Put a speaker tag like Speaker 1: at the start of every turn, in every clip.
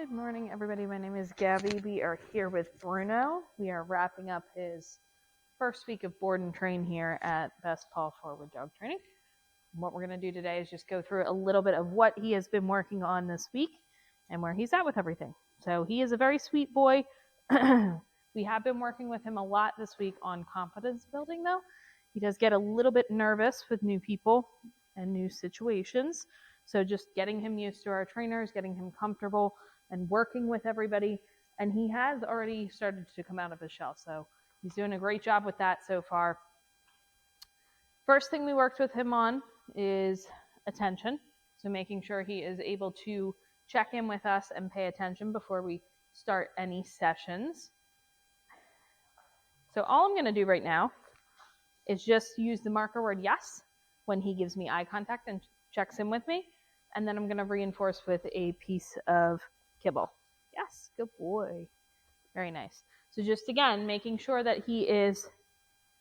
Speaker 1: Good morning, everybody. My name is Gabby. We are here with Bruno. We are wrapping up his first week of board and train here at Best Paw Forward Dog Training. What we're going to do today is just go through a little bit of what he has been working on this week and where he's at with everything. So he is a very sweet boy. We have been working with him a lot this week on confidence building, though. He does get a little bit nervous with new people and new situations. So just getting him used to our trainers, getting him comfortable and working with everybody. And he has already started to come out of his shell. So he's doing a great job with that so far. First thing we worked with him on is attention. So making sure he is able to check in with us and pay attention before we start any sessions. So all I'm going to do right now is just use the marker word yes when he gives me eye contact and checks in with me. And then I'm going to reinforce with a piece of kibble. Yes, good boy. Very nice. So just again, making sure that he is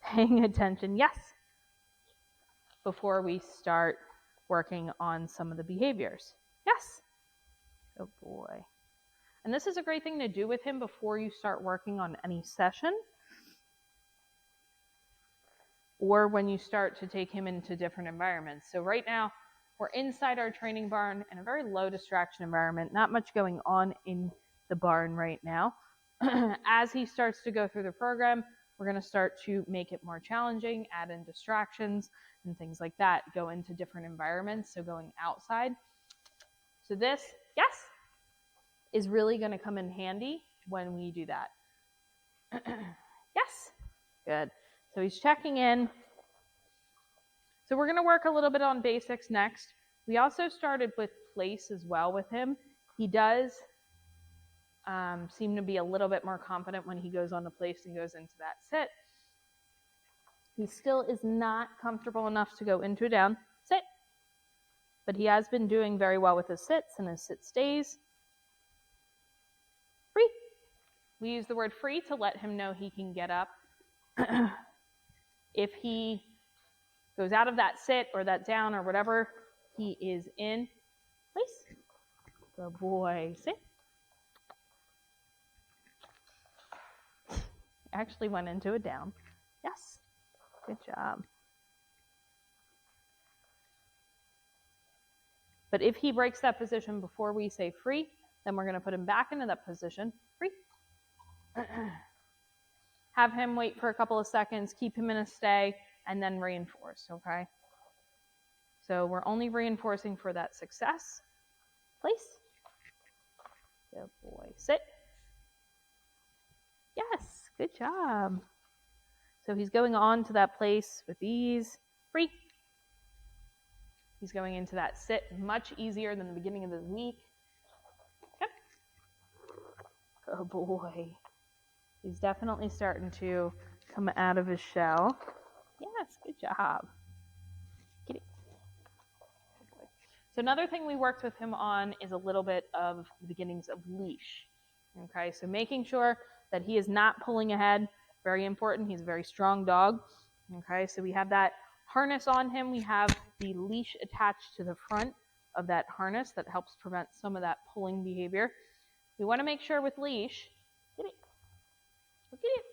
Speaker 1: paying attention, yes, before we start working on some of the behaviors. Yes, good boy. And this is a great thing to do with him before you start working on any session, or when you start to take him into different environments. So right now, we're inside our training barn in a very low distraction environment, not much going on in the barn right now. As he starts to go through the program, we're going to start to make it more challenging, add in distractions and things like that, go into different environments, so going outside. So this, yes, is really going to come in handy when we do that. Yes, good. So he's checking in. So we're going to work a little bit on basics next. We also started with place as well with him. He does seem to be a little bit more confident when he goes on the place and goes into that sit. He still is not comfortable enough to go into a down sit, but he has been doing very well with his sits and his sit stays. Free. We use the word free to let him know he can get up. If he goes out of that sit or that down or whatever he is in, place. Good boy. Sit. Actually went into a down. Yes. Good job. But if he breaks that position before we say free, then we're going to put him back into that position. Free. Have him wait for a couple of seconds, keep him in a stay, and then reinforce, okay? So we're only reinforcing for that success. Place. Good boy. Sit. Yes, good job. So he's going on to that place with ease. Free. He's going into that sit much easier than the beginning of the week. Okay. Good boy. He's definitely starting to come out of his shell. Yes, good job. Get it. So another thing we worked with him on is a little bit of the beginnings of leash. Okay, so making sure that he is not pulling ahead, very important. He's a very strong dog. Okay, so we have that harness on him. We have the leash attached to the front of that harness that helps prevent some of that pulling behavior. We want to make sure with leash, get it. Look at it.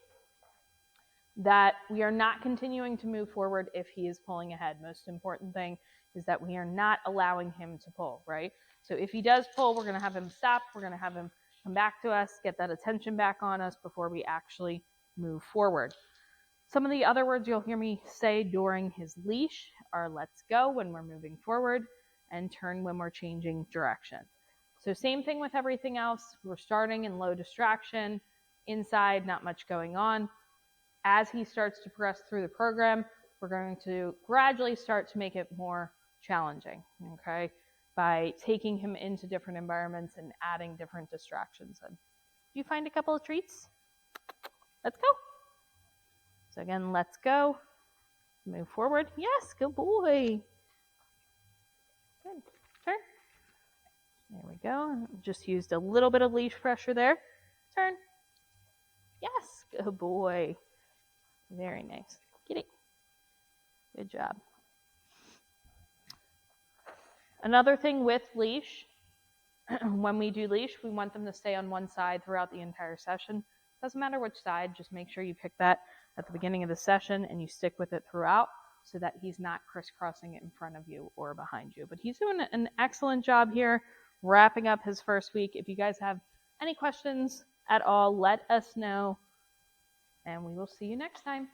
Speaker 1: That we are not continuing to move forward if he is pulling ahead. Most important thing is that we are not allowing him to pull, right? So if he does pull, we're going to have him stop. We're going to have him come back to us, get that attention back on us before we actually move forward. Some of the other words you'll hear me say during his leash are let's go when we're moving forward and turn when we're changing direction. So same thing with everything else. We're starting in low distraction, inside, not much going on. As he starts to progress through the program, we're going to gradually start to make it more challenging, okay, by taking him into different environments and adding different distractions. And do you find a couple of treats? Let's go. So again, let's go. Move forward. Yes, good boy. Good. Turn. There we go. Just used a little bit of leash pressure there. Turn. Yes, good boy. Very nice. Get it. Good job. Another thing with leash When we do leash, we want them to stay on one side throughout the entire session. Doesn't matter which side, just make sure you pick that at the beginning of the session and you stick with it throughout so that he's not crisscrossing it in front of you or behind you. But he's doing an excellent job here, wrapping up his first week. If you guys have any questions at all, let us know, and we will see you next time.